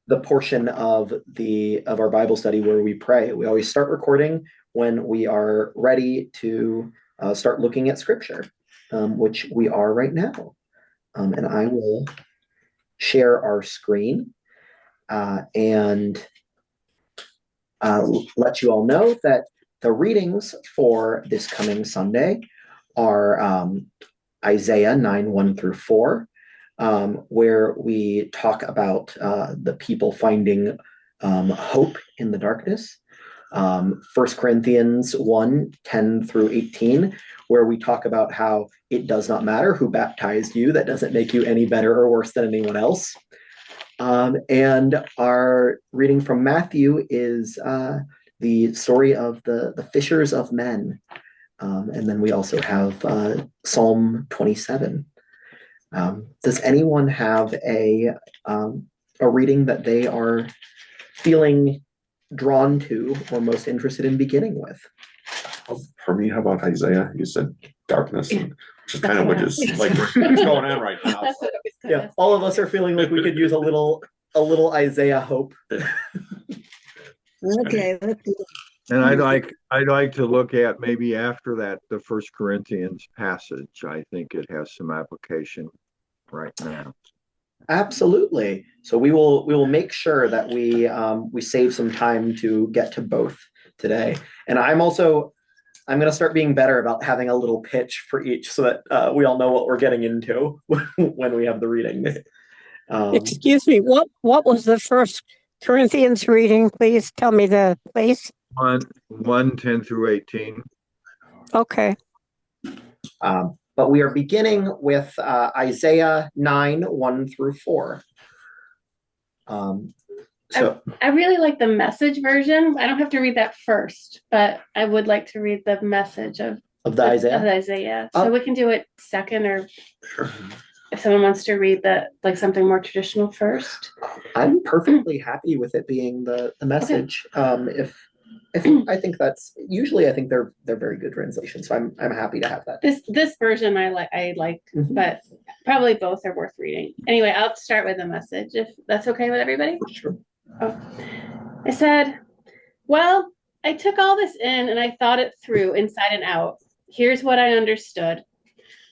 the portion of our Bible study where we pray. We always start recording when we are ready to start looking at Scripture, which we are right now. And I will share our screen and let you all know that the readings for this coming Sunday are Isaiah 9, 1 through 4, where we talk about the people finding hope in the darkness. 1 Corinthians 1, 10 through 18, where we talk about how it does not matter who baptized you. That doesn't make you any better or worse than anyone else. And our reading from Matthew is the story of the fishers of men. And then we also have Psalm 27. Does anyone have a reading that they are feeling drawn to or most interested in beginning with? For me, how about Isaiah? You said darkness, which is kind of what is like what's going on right now. Yeah, all of us are feeling like we could use a little Isaiah hope. Okay, let's do it. And I'd like to look at maybe after that the First Corinthians passage. I think it has some application right now. Absolutely. So we will make sure that we save some time to get to both today. And I'm going to start being better about having a little pitch for each so that we all know what we're getting into when we have the readings. Excuse me, what was the First Corinthians reading? Please tell me the place. 1, 10 through 18. Okay. But we are beginning with Isaiah 9, 1 through 4. So I really like the Message version. I don't have to read that first, but I would like to read the message of the Isaiah. So we can do it second, or if someone wants to read something more traditional first. I'm perfectly happy with it being the message. Okay. I think that's usually, I think they're very good translations. So I'm happy to have that. This version I like, but probably both are worth reading. Anyway, I'll start with the message if that's okay with everybody. Sure. Oh. I said, well, I took all this in and I thought it through inside and out. Here's what I understood.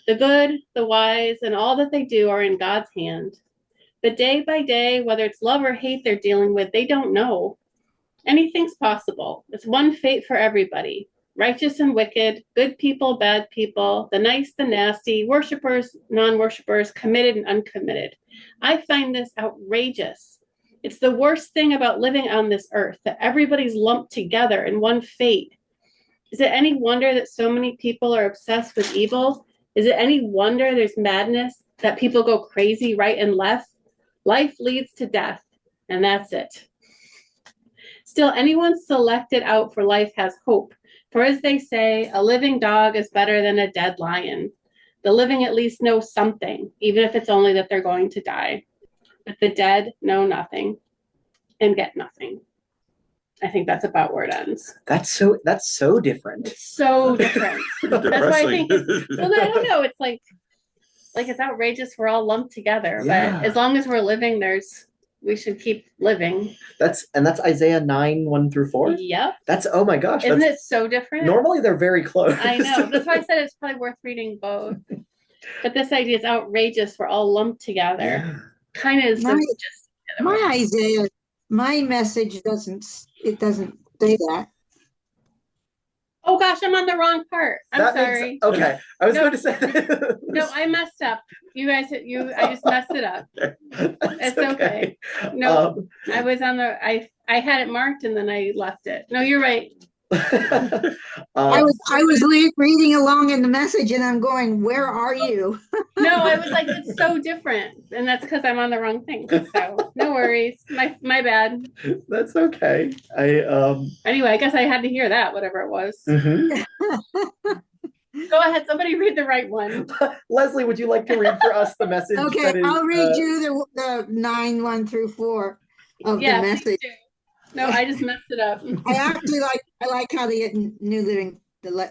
The good, the wise, and all that they do are in God's hand. But day by day, whether it's love or hate they're dealing with, they don't know. Anything's possible. It's one fate for everybody. Righteous and wicked, good people, bad people, the nice, the nasty, worshipers, non-worshipers, committed and uncommitted. I find this outrageous. It's the worst thing about living on this earth, that everybody's lumped together in one fate. Is it any wonder that so many people are obsessed with evil? Is it any wonder there's madness, that people go crazy right and left? Life leads to death, and that's it. Still, anyone selected out for life has hope. For as they say, a living dog is better than a dead lion. The living at least know something, even if it's only that they're going to die. But the dead know nothing and get nothing. I think that's about where it ends. That's so different. It's so different. That's why I think I don't know. It's like it's outrageous. We're all lumped together. Yeah. But as long as we're living, we should keep living. That's Isaiah 9, 1 through 4? Yep. Oh my gosh. Isn't it so different? Normally they're very close. I know. That's why I said it's probably worth reading both. But this idea is outrageous. We're all lumped together. Yeah. Kind of just my Isaiah, my message doesn't say that. Oh gosh, I'm on the wrong part. I'm sorry. Okay, I was going to say that. No, I messed up. I just messed it up. It's okay. No, I was on I had it marked and then I left it. No, you're right. I was reading along in the message and I'm going, where are you? No, I was like, it's so different, and that's because I'm on the wrong thing. So no worries, my bad. That's okay. Anyway, I guess I had to hear that, whatever it was. Go ahead, somebody read the right one. Leslie, would you like to read for us the message? Okay, I'll read you the 9, 1 through 4 of the message. No, I just messed it up. I like how the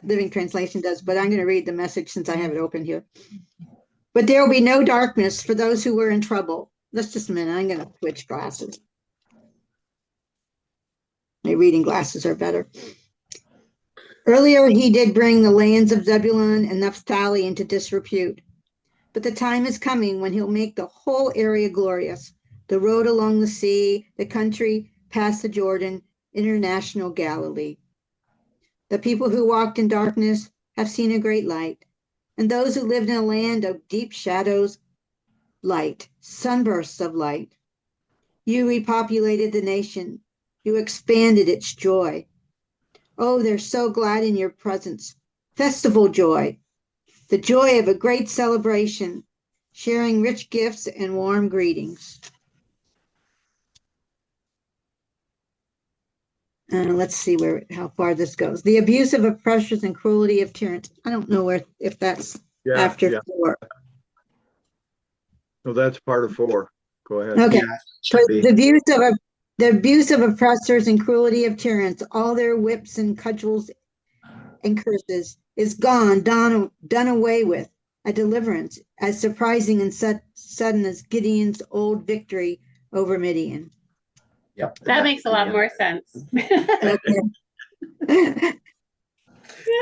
Living Translation does, but I'm going to read the message since I have it open here. But there will be no darkness for those who were in trouble. just a minute. I'm gonna switch glasses. My reading glasses are better. Earlier, he did bring the lands of Zebulun and Naphtali into disrepute. But the time is coming when he'll make the whole area glorious. The road along the sea, the country past the Jordan, international Galilee. The people who walked in darkness have seen a great light. And those who lived in a land of deep shadows, light, sunbursts of light. You repopulated the nation. You expanded its joy. Oh, they're so glad in your presence. Festival joy, the joy of a great celebration, sharing rich gifts and warm greetings. Let's see how far this goes. The abuse of oppressors and cruelty of tyrants. I don't know if that's after 4. So that's part of 4. Go ahead. Okay. Yeah, So should be. the abuse of oppressors and cruelty of tyrants, all their whips and cudgels and curses is gone, done away with. A deliverance as surprising and sudden as Gideon's old victory over Midian. Yep. That makes a lot more sense.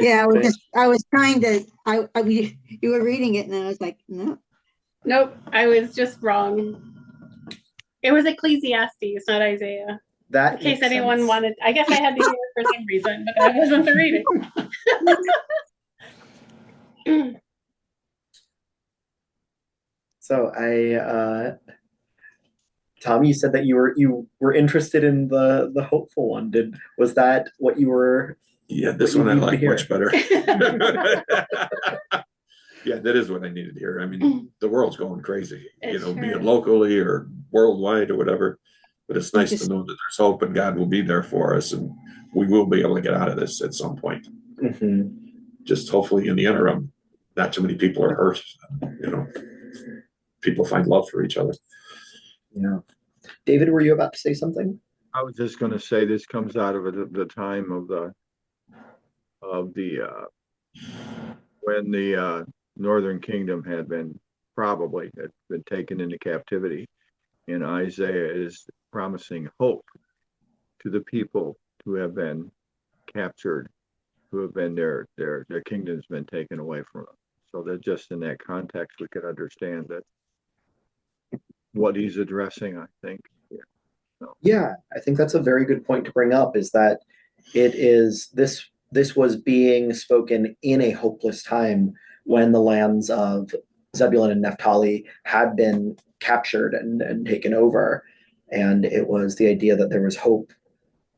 Yeah, I was trying to. You were reading it, and I was like, no. Nope, I was just wrong. It was Ecclesiastes, not Isaiah. That In case makes anyone sense. wanted, I guess I had to hear it for some reason, but that wasn't the reading. So Tom, you said that you were interested in the hopeful one. Was that what you were? Yeah, this what one I you needed to like hear? much better. Yeah, that is what I needed to hear. I mean, the world's going crazy, It's be sure. it locally or worldwide or whatever. But it's nice Just- to know that there's hope and God will be there for us and we will be able to get out of this at some point. Mhm. Just hopefully in the interim, not too many people are hurt. People find love for each other. Yeah. David, were you about to say something? I was just going to say this comes out of the time of the when the Northern Kingdom had been taken into captivity, and Isaiah is promising hope to the people who have been captured, who have been their kingdom's been taken away from them. So that just in that context, we could understand that what he's addressing, I think. Yeah, I think that's a very good point to bring up, is that it is this was being spoken in a hopeless time when the lands of Zebulun and Naphtali had been captured and taken over. And it was the idea that there was hope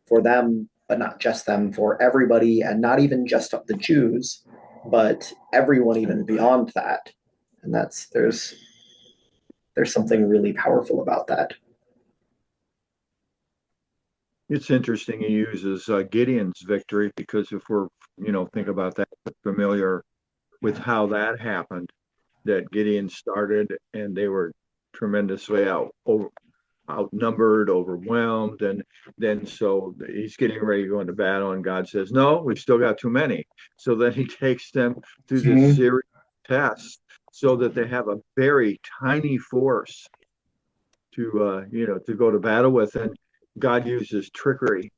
for them, but not just them, for everybody, and not even just the Jews, but everyone even beyond that. And there's something really powerful about that. It's interesting he uses Gideon's victory because if we're, think about that, familiar with how that happened, that Gideon started and they were tremendously outnumbered, overwhelmed, and then so he's getting ready to go into battle, and God says, "No, we've still got too many." So then he takes them through this series of tests so that they have a very tiny force to to go to battle with, and God uses trickery.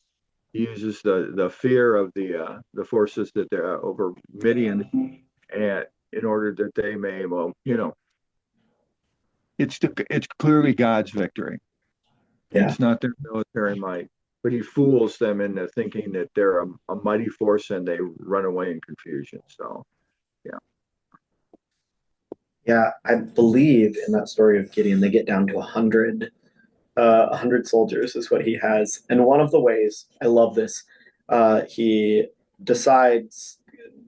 He uses the fear of the forces that they're over Midian, and in order that they may, it's clearly God's victory. Yeah. It's not their military might, but he fools them into thinking that they're a mighty force and they run away in confusion. So, yeah. Yeah, I believe in that story of Gideon, they get down to 100 soldiers is what he has. And one of the ways, I love this, he decides,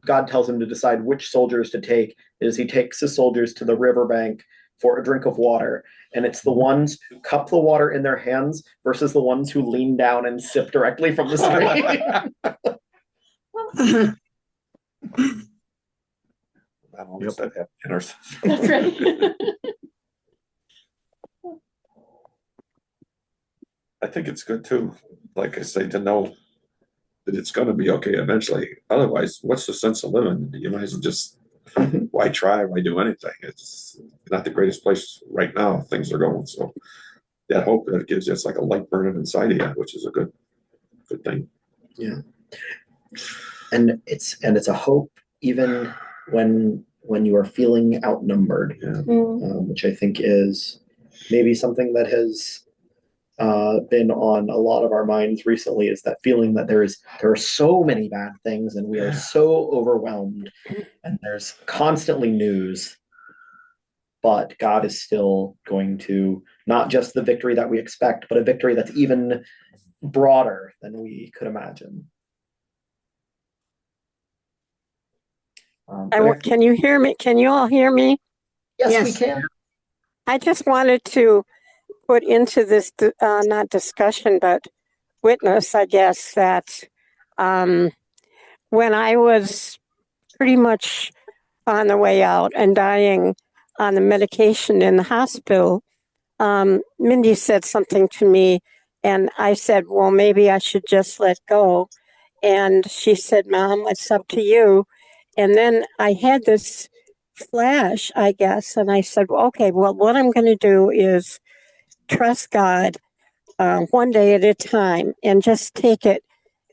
God tells him to decide which soldiers to take, is he takes the soldiers to the riverbank for a drink of water. And it's the ones who cup the water in their hands versus the ones who lean down and sip directly from the stream. Not always that happy in our That's right. I think it's good too, like I say, to know that it's going to be okay eventually. Otherwise, what's the sense of living? You might as well just why try? Why do anything? not the greatest place right now. Things are going so. That hope that it gives you, it's like a light burning inside of you, which is a good thing. Yeah. And it's a hope even when you are feeling outnumbered, Yeah. which I think is maybe something that has been on a lot of our minds recently, is that feeling that there are so many bad things and we are so overwhelmed and there's constantly news, but God is still going to not just the victory that we expect, but a victory that's even broader than we could imagine. Can you hear me? Can you all hear me? Yes, we Yes. can. I just wanted to put into this, not discussion, but witness, I guess, that um, when I was pretty much on the way out and dying on the medication in the hospital, Mindy said something to me, and I said, well, maybe I should just let go. And she said, Mom, it's up to you. And then I had this flash, I guess, and I said, well, okay, well, what I'm going to do is trust God one day at a time and just take it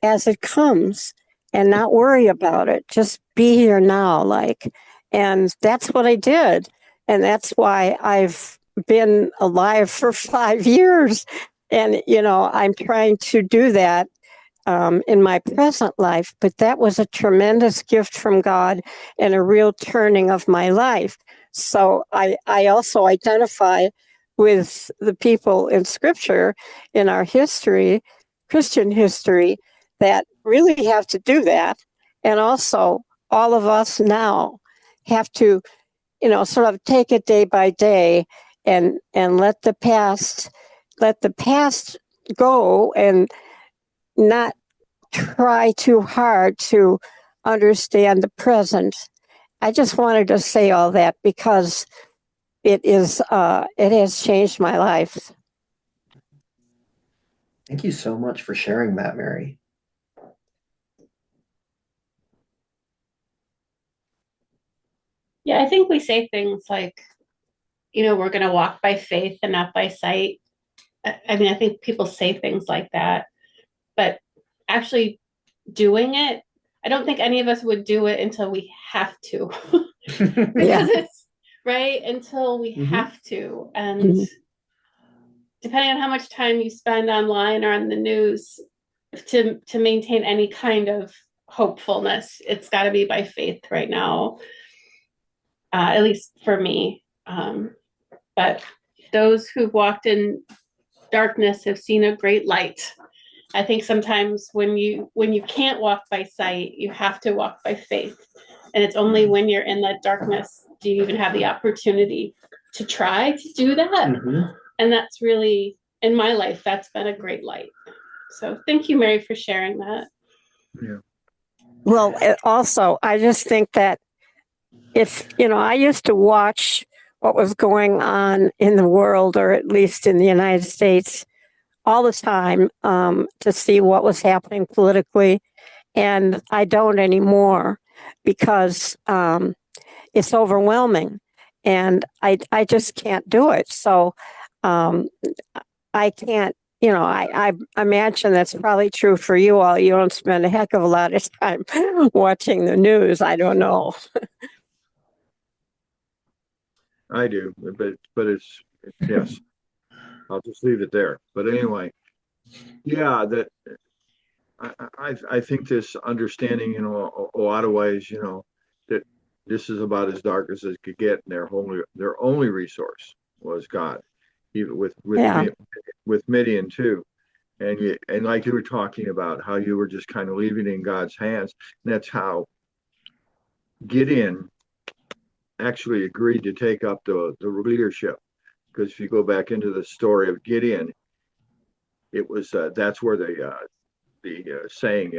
as it comes and not worry about it. Just be here now, and that's what I did. And that's why I've been alive for 5 years. And, I'm trying to do that in my present life, but that was a tremendous gift from God and a real turning of my life. So I also identify with the people in Scripture in our history, Christian history, that really have to do that. And also, all of us now have to, sort of take it day by day and let the past go and not try too hard to understand the present. I just wanted to say all that because it has changed my life. Thank you so much for sharing that, Mary. Yeah, I think we say things like, we're going to walk by faith and not by sight. I mean, I think people say things like that, but actually doing it, I don't think any of us would do it until we have to. Because it's right until we have to. And depending on how much time you spend online or on the news to maintain any kind of hopefulness, it's got to be by faith right now, at least for me. But those who've walked in darkness have seen a great light. I think sometimes when you can't walk by sight, you have to walk by faith. And it's only when you're in that darkness do you even have the opportunity to try to do that. Mm-hmm. And that's really, in my life, that's been a great light. So thank you, Mary, for sharing that. Yeah. Well, also, I just think that if, I used to watch what was going on in the world, or at least in the United States, all the time to see what was happening politically. And I don't anymore because it's overwhelming and I just can't do it. So I can't, I imagine that's probably true for you all. You don't spend a heck of a lot of time watching the news. I don't know. I do, but it's yes. I'll just leave it there. But anyway, yeah, that I think this understanding, a lot of ways, that this is about as dark as it could get, and their only resource was God, even Yeah. with Midian too. And like you were talking about how you were just kind of leaving it in God's hands. And that's how Gideon actually agreed to take up the leadership. Because if you go back into the story of Gideon, it was that's where the saying,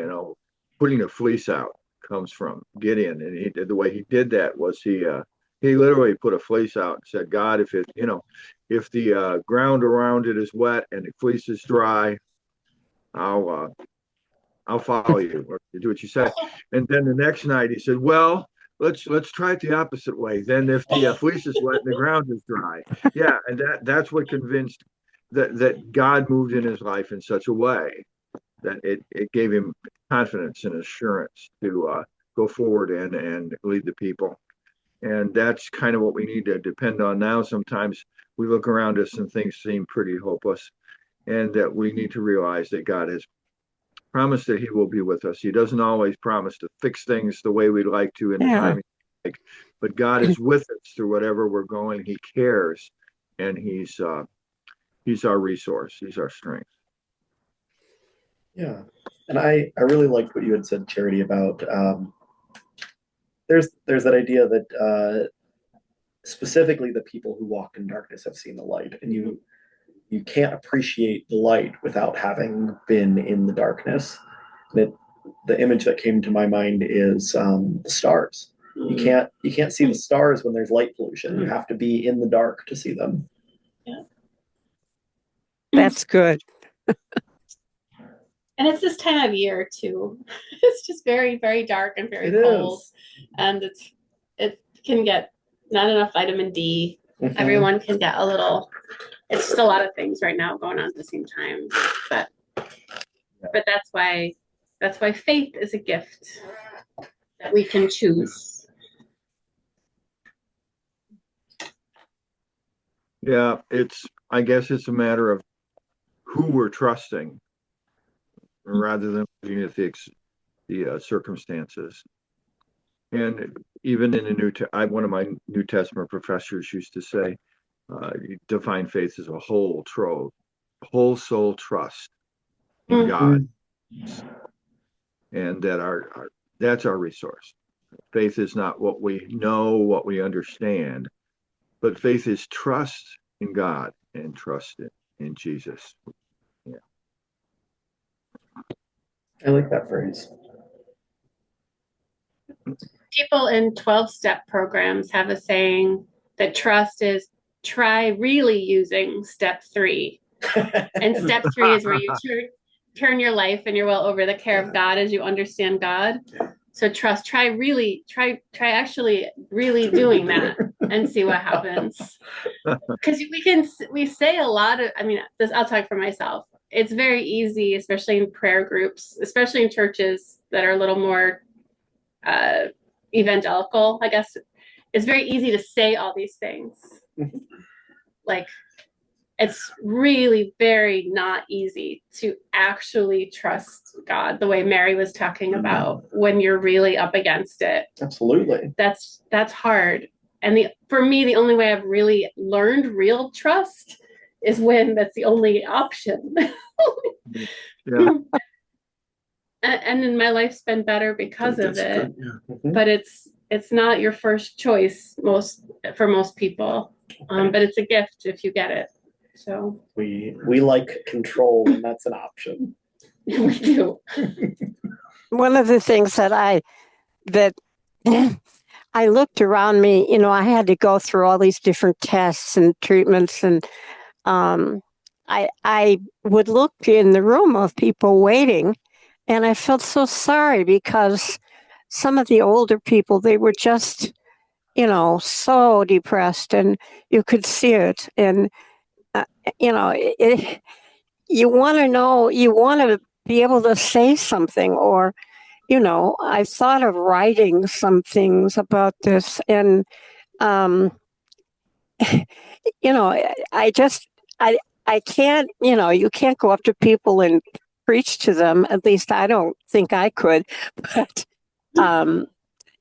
putting a fleece out comes from Gideon. And he did, the way he did that was he literally put a fleece out and said, God, if the ground around it is wet and the fleece is dry, I'll follow you or do what you say. And then the next night he said, well, let's try it the opposite way. Then if the fleece is wet and the ground is dry, yeah, and that's what convinced that God moved in his life in such a way that it gave him confidence and assurance to go forward and lead the people. And that's kind of what we need to depend on now. Sometimes we look around us and things seem pretty hopeless, and that we need to realize that God has promised that he will be with us. He doesn't always promise to fix things the way we'd like to in the Yeah. time, but God is with us through whatever we're going. He cares, and he's our resource. He's our strength. Yeah. And I really liked what you had said, Charity, about there's that idea that specifically the people who walk in darkness have seen the light, and you can't appreciate the light without having been in the darkness. That the image that came to my mind is the stars. You can't see the stars when there's light pollution. You have to be in the dark to see them. Yeah. That's good. And it's this time of year too. It's just very, very dark and very It cold. is. And it can get not enough vitamin D. Mhm. Everyone can get a little, it's just a lot of things right now going on at the same time. But that's why faith is a gift that we can choose. Yeah, I guess it's a matter of who we're trusting rather than looking at the circumstances. And even in one of my New Testament professors used to say, you define faith as a whole soul trust in God, and that that's our resource. Faith is not what we know, what we understand, but faith is trust in God and trust in Jesus. Yeah. I like that phrase. People in 12-step programs have a saying that trust is try really using step 3. And step 3 is where you turn your life and your will over the care of God as you understand God. So try actually really doing that and see what happens. Because we say a lot of, I'll talk for myself. It's very easy, especially in prayer groups, especially in churches that are a little more evangelical, I guess. It's very easy to say all these things. Like, it's really very not easy to actually trust God the way Mary was talking about when you're really up against it. Absolutely. That's hard. And for me, the only way I've really learned real trust is when that's the only option. Yeah. And then my life's been better because of it. Yeah. But it's not your first choice for most people. But it's a gift if you get it. So we like control, and that's an option. We do. One of the things that I looked around me, I had to go through all these different tests and treatments, and I would look in the room of people waiting, and I felt so sorry because some of the older people, they were just, so depressed, and you could see it. And, you want to be able to say something, or, I thought of writing some things about this, and, I can't, you can't go up to people and preach to them. At least I don't think I could, but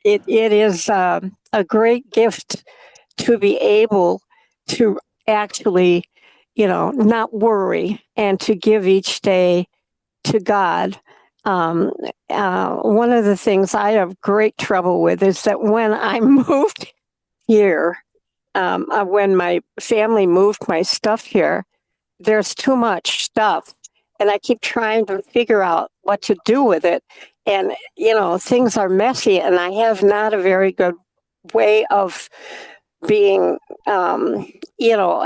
it is a great gift to be able to actually, not worry and to give each day to God. One of the things I have great trouble with is that when I moved here, when my family moved my stuff here, there's too much stuff, and I keep trying to figure out what to do with it. And, things are messy, and I have not a very good way of being,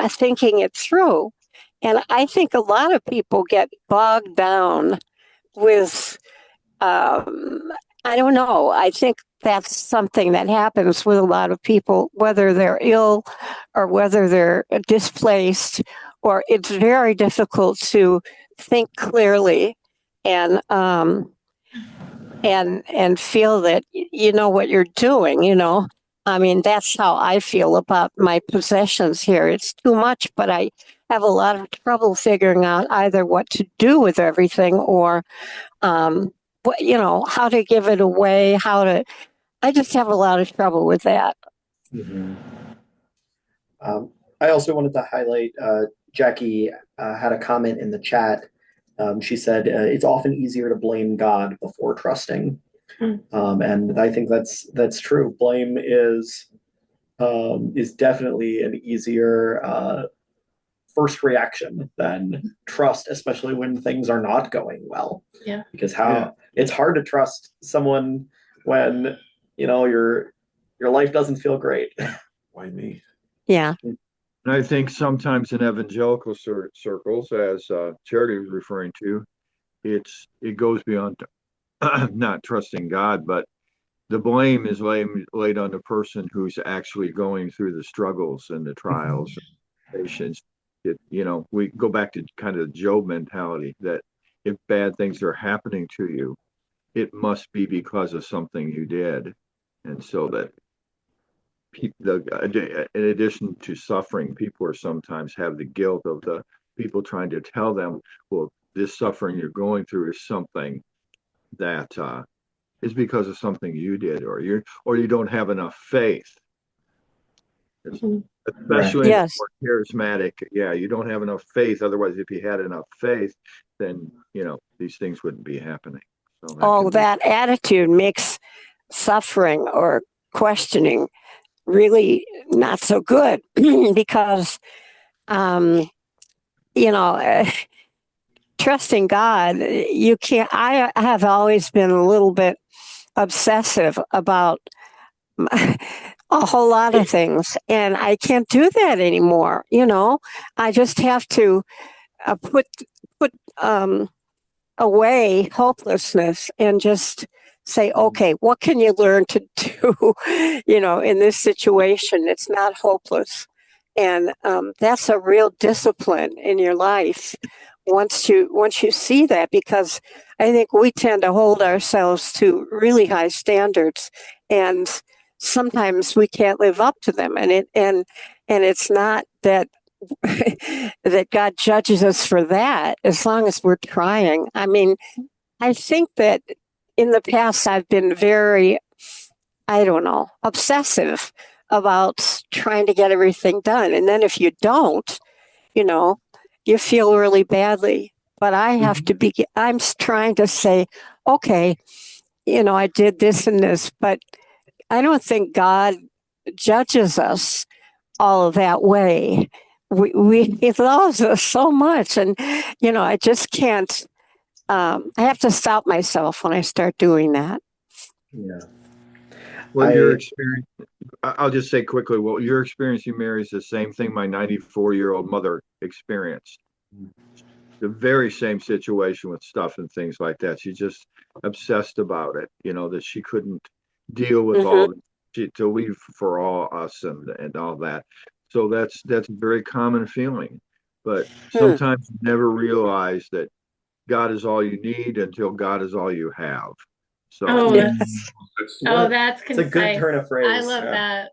thinking it through. And I think a lot of people get bogged down with, I don't know. I think that's something that happens with a lot of people, whether they're ill or whether they're displaced, or it's very difficult to think clearly and feel that you know what you're doing, you know. I mean, that's how I feel about my possessions here. It's too much, but I have a lot of trouble figuring out either what to do with everything or you know, how to give it away, how to, I just have a lot of trouble with that. Mhm. I also wanted to highlight Jackie had a comment in the chat. She said it's often easier to blame God before trusting, and I think that's true. Blame is definitely an easier first reaction than trust, especially when things are not going well. Yeah. Because Yeah. it's hard to trust someone when you know your life doesn't feel great. Why me? Yeah. And I think sometimes in evangelical circles, as Charity was referring to, it goes beyond not trusting God, but the blame is laid on the person who's actually going through the struggles and the trials and patience. You know, we go back to kind of the Job mentality that if bad things are happening to you, it must be because of something you did. And so that in addition to suffering, people are sometimes have the guilt of the people trying to tell them, well, this suffering you're going through is something that is because of something you did, or you don't have enough faith. Mhm. Especially in the Yes. more charismatic, yeah, you don't have enough faith. Otherwise, if you had enough faith, then you know these things wouldn't be happening. So that Oh, can be. that attitude makes suffering or questioning really not so good because, um, you know, trusting God, you can't. I have always been a little bit obsessive about a whole lot of things, and I can't do that anymore. You know, I just have to put away hopelessness and just say, okay, what can you learn to do, you know, in this situation? It's not hopeless. And that's a real discipline in your life once you see that, because I think we tend to hold ourselves to really high standards, and sometimes we can't live up to them. And it's not that that God judges us for that as long as we're trying. I mean, I think that in the past I've been very, I don't know, obsessive about trying to get everything done. And then if you don't, you know, you feel really badly. But I have to be, I'm trying to say, okay, you know, I did this and this, but I don't think God judges us all of that way. He loves us so much, and you know, I just can't. I have to stop myself when I start doing that. Yeah. Well, your I experience, I'll just say quickly, well, your experience, you Mary, is the same thing my 94-year-old mother experienced. The very same situation with stuff and things like that. She just obsessed about it, you know, that she couldn't deal with Hmm. to leave for all us and all that. So that's a very common feeling. But Hmm. sometimes you never realize that God is all you need until God is all you have. So Oh, Yeah. that's it's a good concise. turn of phrase. I love Yeah. that.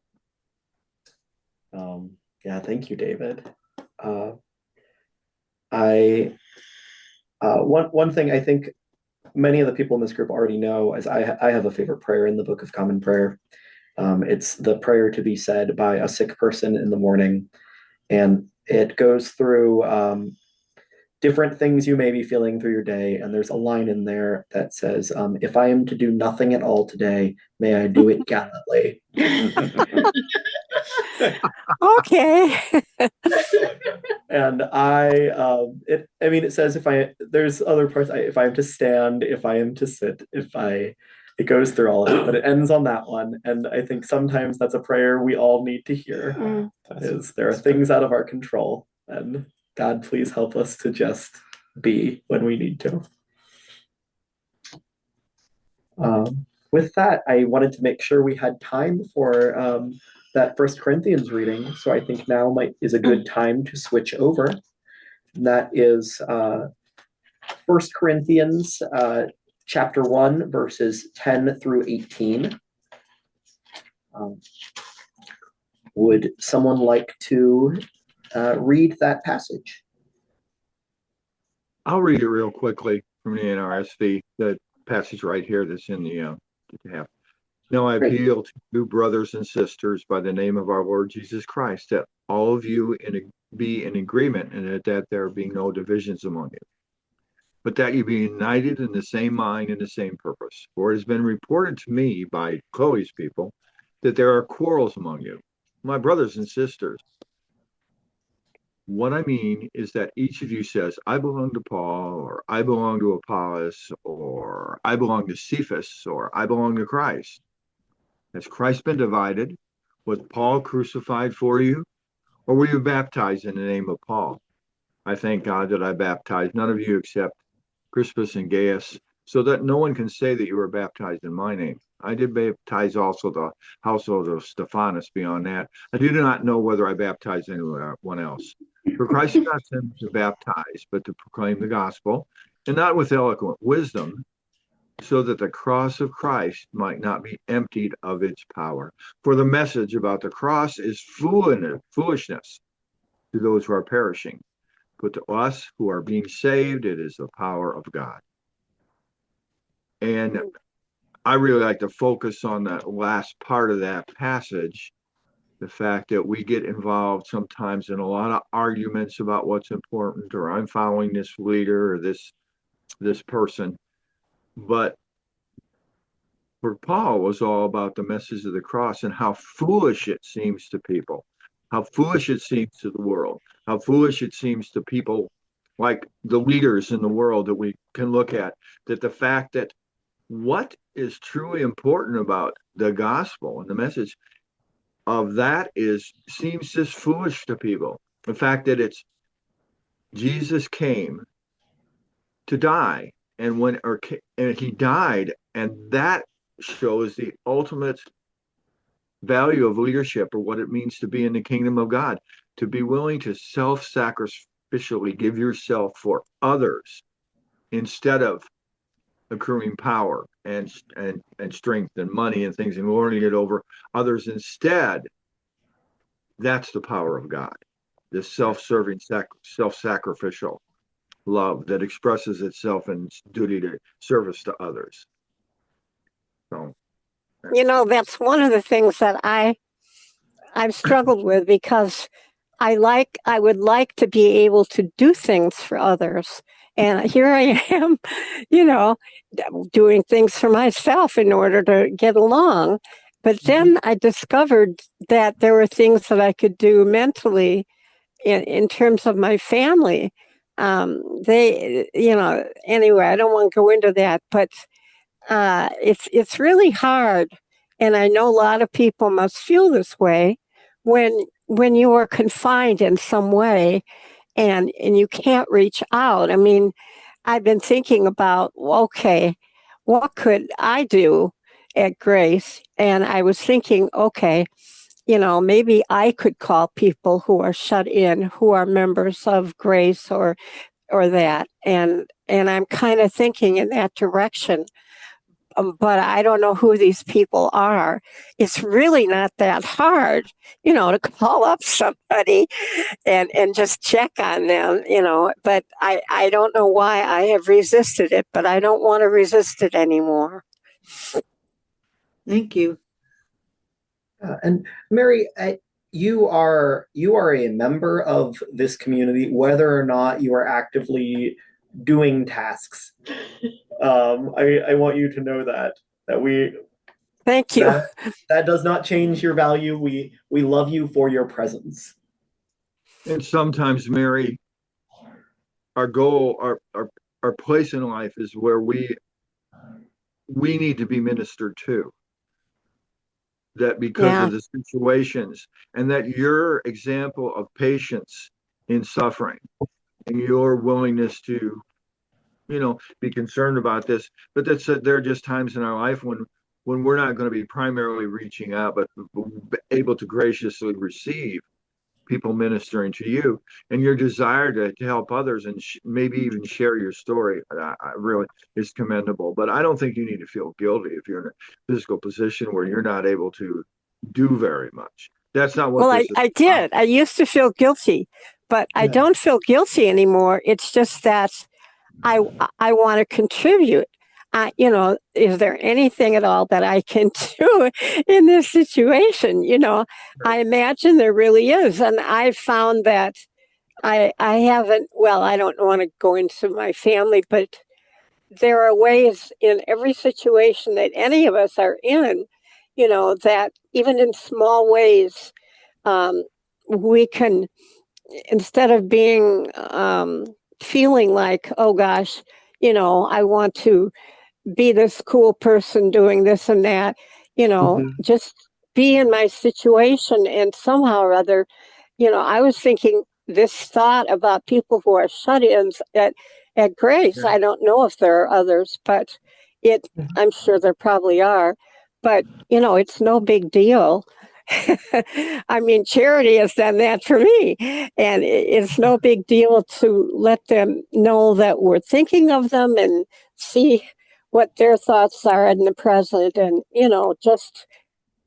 Yeah, thank you, David. Uh, I one thing I think many of the people in this group already know is I have a favorite prayer in the Book of Common Prayer. It's the prayer to be said by a sick person in the morning, and it goes through different things you may be feeling through your day. And there's a line in there that says, "If I am to do nothing at all today, may I do it gallantly." Okay. And I mean, it says there's other parts, if I am to stand, if I am to sit, it goes through all of it, but it ends on that one. And I think sometimes that's a prayer we all need to hear, Mm. is there are things out of our control, and God, please help us to just be when we need to. with that, I wanted to make sure we had time for that First Corinthians reading. So I think now is a good time to switch over. And that is First Corinthians chapter 1, verses 10 through 18. Would someone like to read that passage? I'll read it real quickly from the NRSV, the passage right here that's in the half. Now I Great. appeal to you, brothers and sisters, by the name of our Lord Jesus Christ, that all of you be in agreement, and that there be no divisions among you, but that you be united in the same mind and the same purpose. For it has been reported to me by Chloe's people that there are quarrels among you. My brothers and sisters, what I mean is that each of you says, I belong to Paul, or I belong to Apollos, or I belong to Cephas, or I belong to Christ. Has Christ been divided? Was Paul crucified for you? Or were you baptized in the name of Paul? I thank God that I baptized none of you except Crispus and Gaius, so that no one can say that you were baptized in my name. I did baptize also the household of Stephanas. Beyond that, I do not know whether I baptized anyone else. For Christ did not send me to baptize, but to proclaim the gospel, and not with eloquent wisdom, so that the cross of Christ might not be emptied of its power. For the message about the cross is foolishness to those who are perishing, but to us who are being saved, it is the power of God. And I really like to focus on that last part of that passage, the fact that we get involved sometimes in a lot of arguments about what's important, or I'm following this leader or this person. But for Paul, it was all about the message of the cross and how foolish it seems to people, how foolish it seems to the world, how foolish it seems to people like the leaders in the world that we can look at, that the fact that what is truly important about the gospel and the message of that seems just foolish to people. The fact that it's Jesus came to die, and he died, and that shows the ultimate value of leadership, or what it means to be in the kingdom of God, to be willing to self-sacrificially give yourself for others instead of accruing power and strength and money and things, and lording it over others instead. That's the power of God, this self-serving, self-sacrificial love that expresses itself in duty to service to others. So, That's one of the things that I've struggled with, because I would like to be able to do things for others. And here I am, doing things for myself in order to get along. But then I discovered that there were things that I could do mentally in terms of my family. Anyway, I don't want to go into that, but it's really hard. And I know a lot of people must feel this way when you are confined in some way, and you can't reach out. I mean, I've been thinking about, okay, what could I do at Grace? And I was thinking, okay, maybe I could call people who are shut in, who are members of Grace or that. And I'm kind of thinking in that direction. But I don't know who these people are. It's really not that hard, to call up somebody and just check on them, But I don't know why I have resisted it, but I don't want to resist it anymore. Thank you. And Mary, you are a member of this community, whether or not you are actively doing tasks. I want you to know that we Thank you. that does not change your value. We love you for your presence. and sometimes, Mary, our goal, our place in life is where we need to be ministered to. That because Yeah. of the situations, and that your example of patience in suffering and your willingness to, be concerned about this, but there are just times in our life when when we're not going to be primarily reaching out, but able to graciously receive people ministering to you, and your desire to help others and maybe even share your story, I really is commendable. But I don't think you need to feel guilty if you're in a physical position where you're not able to do very much. That's not what Well, this is I about. did. I used to feel guilty, but I Yeah. don't feel guilty anymore. It's just that I I want to contribute. Is there anything at all that I can do in this situation? I imagine there really is, and I found that I haven't. Well, I don't want to go into my family, but there are ways in every situation that any of us are in, that even in small ways, um, we can, instead of being feeling like, oh gosh, I want to be this cool person doing this and that, Mhm. just be in my situation. And somehow or other, I was thinking this thought about people who are shut-ins at Grace. Yeah. I don't know if there are others, but Mhm. I'm sure there probably are. But it's no big deal. I mean, charity has done that for me, and it's no big deal to let them know that we're thinking of them and see what their thoughts are in the present. And just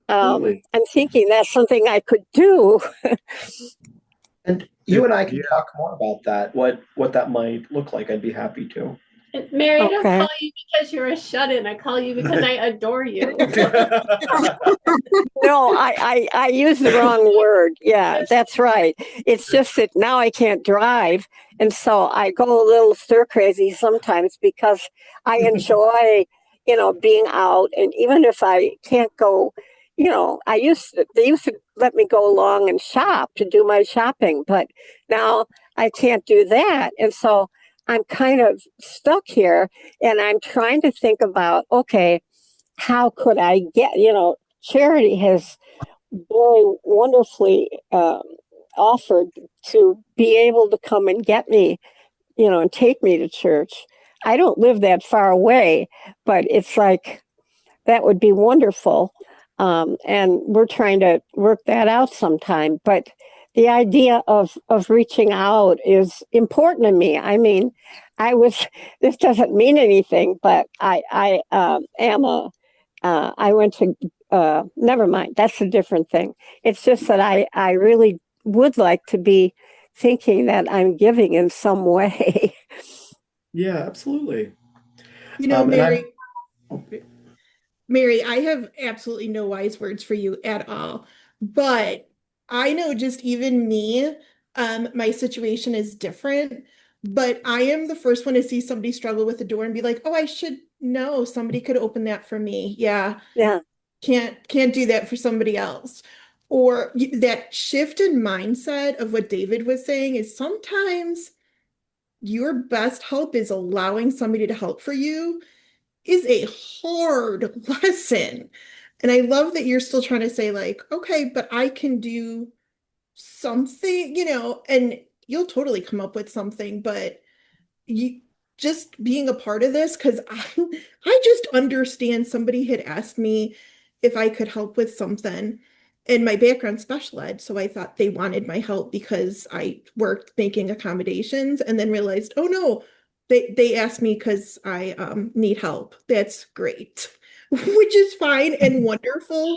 Absolutely. I'm thinking that's something I could do. And you It, and I can yeah. talk more about that, what that might look like. I'd be happy to. And Mary, I don't Okay. call you because you're a shut-in. I call you because I adore you. No, I used the wrong word. Yeah, that's right. It's just that now I can't drive. And so I go a little stir crazy sometimes because I enjoy, being out. And even if I can't go, they used to let me go along and shop to do my shopping, but now I can't do that. And so I'm kind of stuck here and I'm trying to think about, okay, how could I get, charity has very wonderfully offered to be able to come and get me, and take me to church. I don't live that far away, but it's like that would be wonderful. And we're trying to work that out sometime. But the idea of reaching out is important to me. I mean, this doesn't mean anything, but I am I went to, never mind, that's a different thing. It's just that I really would like to be thinking that I'm giving in some way. Yeah, absolutely. You know, And I, Mary, I have absolutely no wise words for you at all. But I know just even me, my situation is different. But I am the first one to see somebody struggle with the door and be like, oh, I should know somebody could open that for me. Yeah, Yeah. can't do that for somebody else. Or that shift in mindset of what David was saying is sometimes your best help is allowing somebody to help for you is a hard lesson. And I love that you're still trying to say, like, okay, but I can do something, and you'll totally come up with something, but you just being a part of this, because I just understand somebody had asked me if I could help with something. And my background special ed, so I thought they wanted my help because I worked making accommodations and then realized, oh no, they asked me because I need help. That's great, which is fine and wonderful.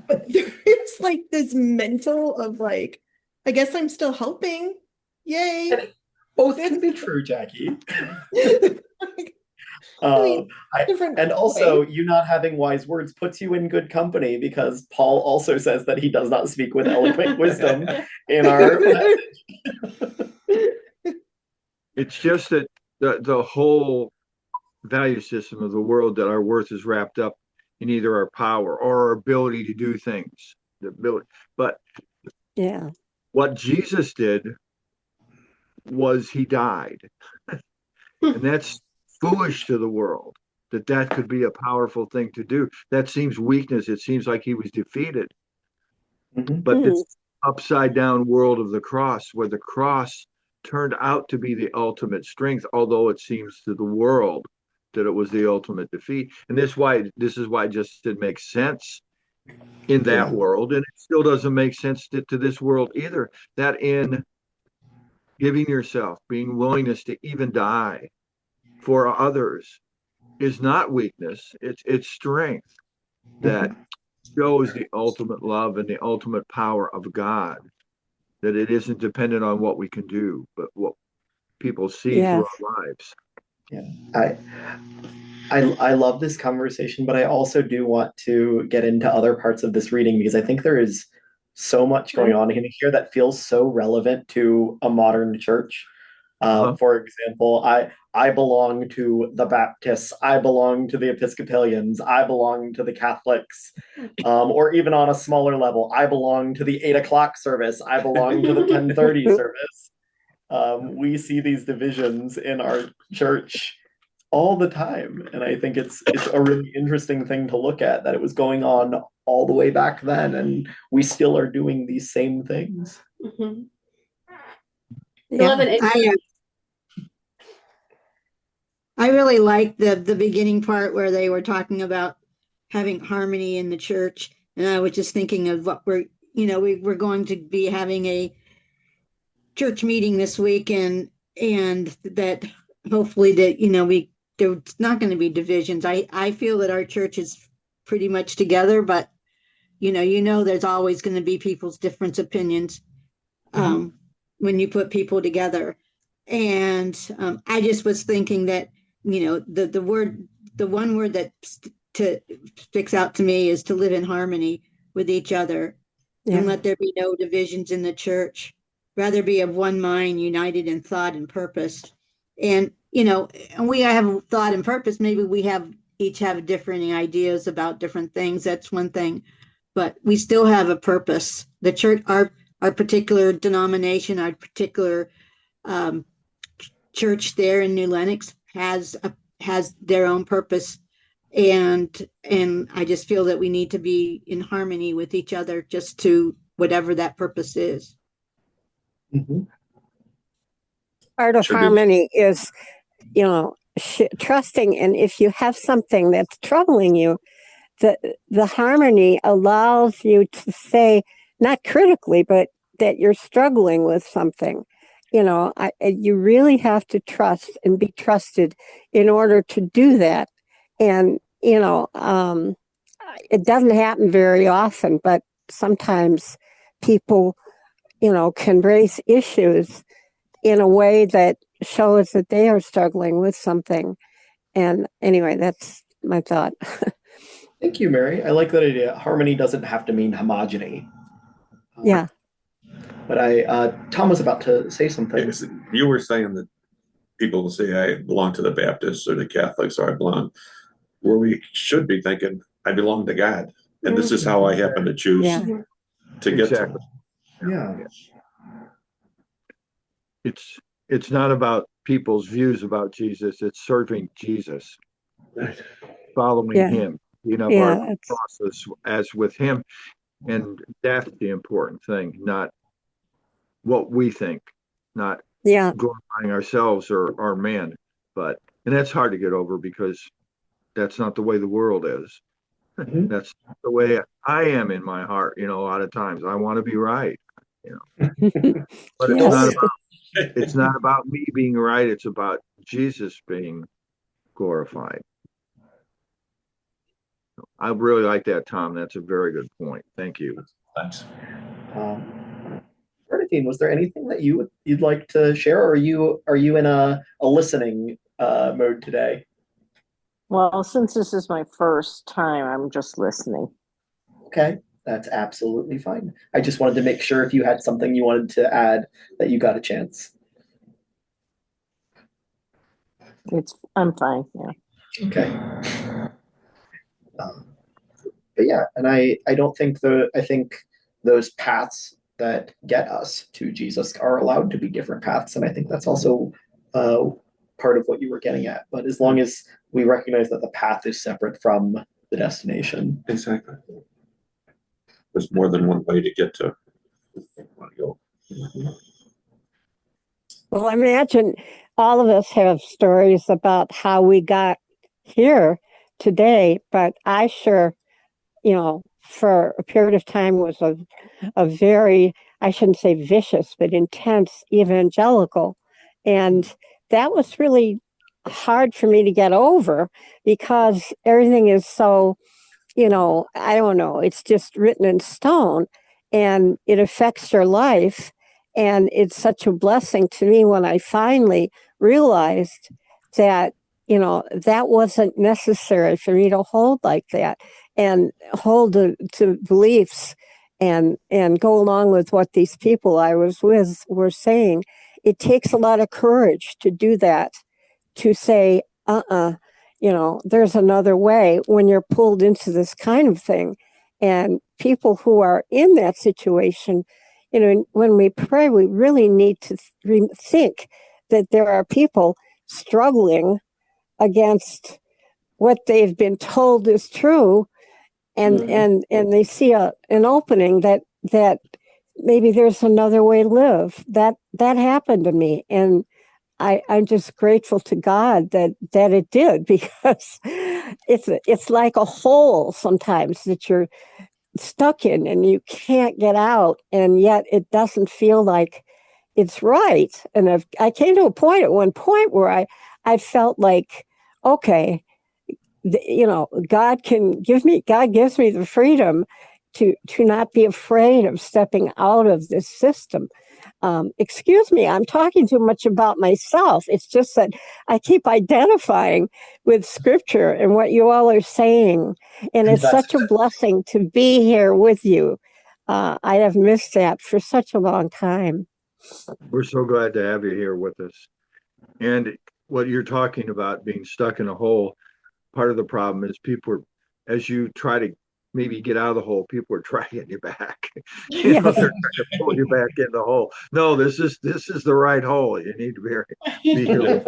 But there's like this mental of like, I guess I'm still helping. Yay. both That's can be true, Jackie. I mean, I, different and also, way. you not having wise words puts you in good company because Paul also says that he does not speak with eloquent wisdom in our message. It's just that the whole value system of the world, that our worth is wrapped up in either our power or our ability to do things. The ability. But Yeah. what Jesus did was he died. And that's foolish to the world, that could be a powerful thing to do. That seems weakness. It seems like he was defeated. Mhm. But this upside down world of the cross, where the cross turned out to be the ultimate strength, although it seems to the world that it was the ultimate defeat. And this is why it just didn't make sense in that Yeah. world, and it still doesn't make sense to this world either. That in giving yourself, being willingness to even die for others is not weakness, it's strength that shows the ultimate love and the ultimate power of God, that it isn't dependent on what we can do, but what people see through Yes. our lives. Yeah. I love this conversation, but I also do want to get into other parts of this reading because I think there is so much going on in here that feels so relevant to a modern church. Uh-huh. For example, I belong to the Baptists, I belong to the Episcopalians, I belong to the Catholics, or even on a smaller level, I belong to the 8 o'clock service, I belong to the 10:30 service. We see these divisions in our church all the time, and I think it's a really interesting thing to look at, that it was going on all the way back then, and we still are doing these same things. Mhm. Yeah. I really like the beginning part where they were talking about having harmony in the church, and I was just thinking of what we're going to be having a church meeting this week, and that hopefully that there's not going to be divisions. I feel that our church is pretty much together, but there's always going to be people's different opinions when you put people together. And I just was thinking that the one word that sticks out to me is to live in harmony with each other, and let there be no divisions in the church. Rather be of one mind, united in thought and purpose. And and we have thought and purpose. Maybe we each have different ideas about different things. That's one thing, but we still have a purpose. The church, our particular denomination, our particular church there in New Lenox has their own purpose, and I just feel that we need to be in harmony with each other, just to whatever that purpose is. Mhm. Part of Should be. harmony is, trusting. And if you have something that's troubling you, the harmony allows you to say, not critically, but that you're struggling with something. You really have to trust and be trusted in order to do that. And, it doesn't happen very often, but sometimes people, can raise issues in a way that shows that they are struggling with something. And anyway, that's my thought. Thank you, Mary. I like that idea. Harmony doesn't have to mean homogeny. Yeah. But Tom was about to say something. You were saying that people will say, I belong to the Baptists or the Catholics, or I belong, where we should be thinking, I belong to God. And this is how I happen to choose Yeah. to get to. Exactly. Yeah. It's not about people's views about Jesus, it's serving Jesus, following Yeah. him, our Yeah. process as with him. And that's the important thing, not what we think, not Yeah. glorifying ourselves or our man. And that's hard to get over because that's not the way the world is. Mhm. That's the way I am in my heart. A lot of times I want to be right, but Yes. it's not about me being right. It's about Jesus being glorified. I really like that, Tom. That's a very good point. Thank you. Thanks. Bernadine, was there anything that you'd like to share, or are you in a listening mode today? Well, since this is my first time, I'm just listening. Okay, that's absolutely fine. I just wanted to make sure if you had something you wanted to add that you got a chance. I'm fine. Yeah. Okay. But yeah, and I don't think I think those paths that get us to Jesus are allowed to be different paths, and I think that's also part of what you were getting at. But as long as we recognize that the path is separate from the destination. Exactly. There's more than one way to get to where you want to go. Well, imagine all of us have stories about how we got here today, but I sure, for a period of time was a very, I shouldn't say vicious, but intense evangelical. And that was really hard for me to get over because everything is so, I don't know, it's just written in stone and it affects your life. And it's such a blessing to me when I finally realized that, that wasn't necessary for me to hold like that and hold to beliefs and go along with what these people I was with were saying. It takes a lot of courage to do that, to say, there's another way when you're pulled into this kind of thing. And people who are in that situation, when we pray, we really need to think that there are people struggling against what they've been told is true, and they see an opening that maybe there's another way to live. That happened to me, and I'm just grateful to God that it did, because it's like a hole sometimes that you're stuck in and you can't get out, and yet it doesn't feel like it's right. And I came to a point at one point where I felt like, okay, God gives me the freedom to not be afraid of stepping out of this system. Excuse me, I'm talking too much about myself. It's just that I keep identifying with scripture and what you all are saying. And it's such a blessing to be here with you. I have missed that for such a long time. We're so glad to have you here with us. And what you're talking about, being stuck in a hole, part of the problem is people are, as you try to maybe get out of the hole, people are dragging you back. They're trying to pull you back in the hole. No, this is the right hole. You need to be here.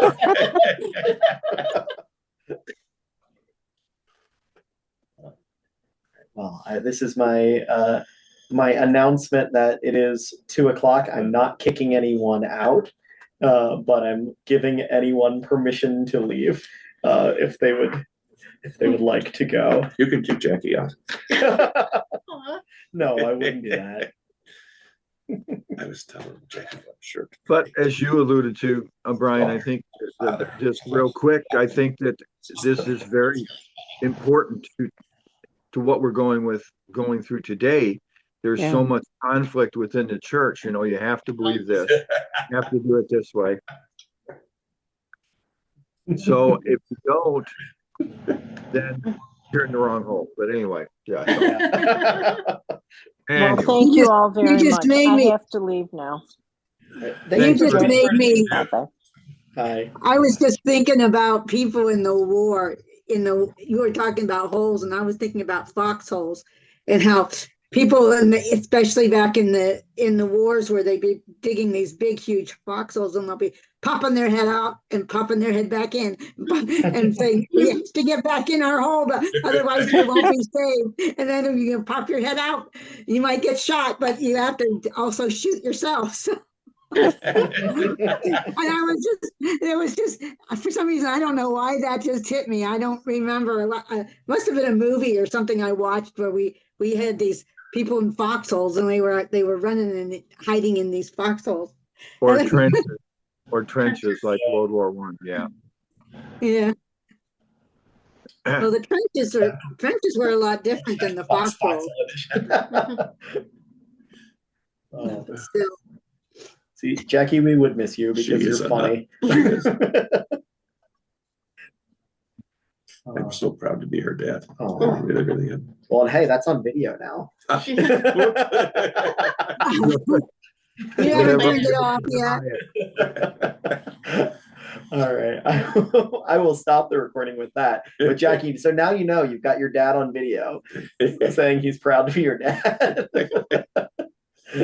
Well, this is my my announcement that it is 2:00. I'm not kicking anyone out, but I'm giving anyone permission to leave if they would like to go. You can kick Jackie out. No, I wouldn't do that. I was telling Jackie, I'm sure. But as you alluded to, Brian, I think that just real quick, I think that this is very important to what we're going through today. There's so much conflict within the church. You have to believe this. You have to do it this way. So if you don't, then you're in the wrong hole. But anyway, yeah. Well, thank you all very much. I have to leave now. You just made me. Hi. I was just thinking about people in the war. You were talking about holes, and I was thinking about foxholes, and how people, especially back in the wars, where they'd be digging these big, huge foxholes, and they'll be popping their head out and popping their head back in, and saying, "We have to get back in our hole, but otherwise we won't be saved." And then if you can pop your head out, you might get shot, but you have to also shoot yourself. So. And it was just for some reason, I don't know why that just hit me. I don't remember. Must have been a movie or something I watched where we had these people in foxholes, and they were running and hiding in these foxholes. Or trenches like World War I. Yeah. Yeah. Well, the trenches were a lot different than the foxholes. Still. See, Jackie, we would miss you because you're funny. I'm so proud to be her dad. Oh. I really, really am. Well, and hey, that's on video now. You haven't turned it off yet. All right. I will stop the recording with that. But Jackie, so now you've got your dad on video saying he's proud to be your dad.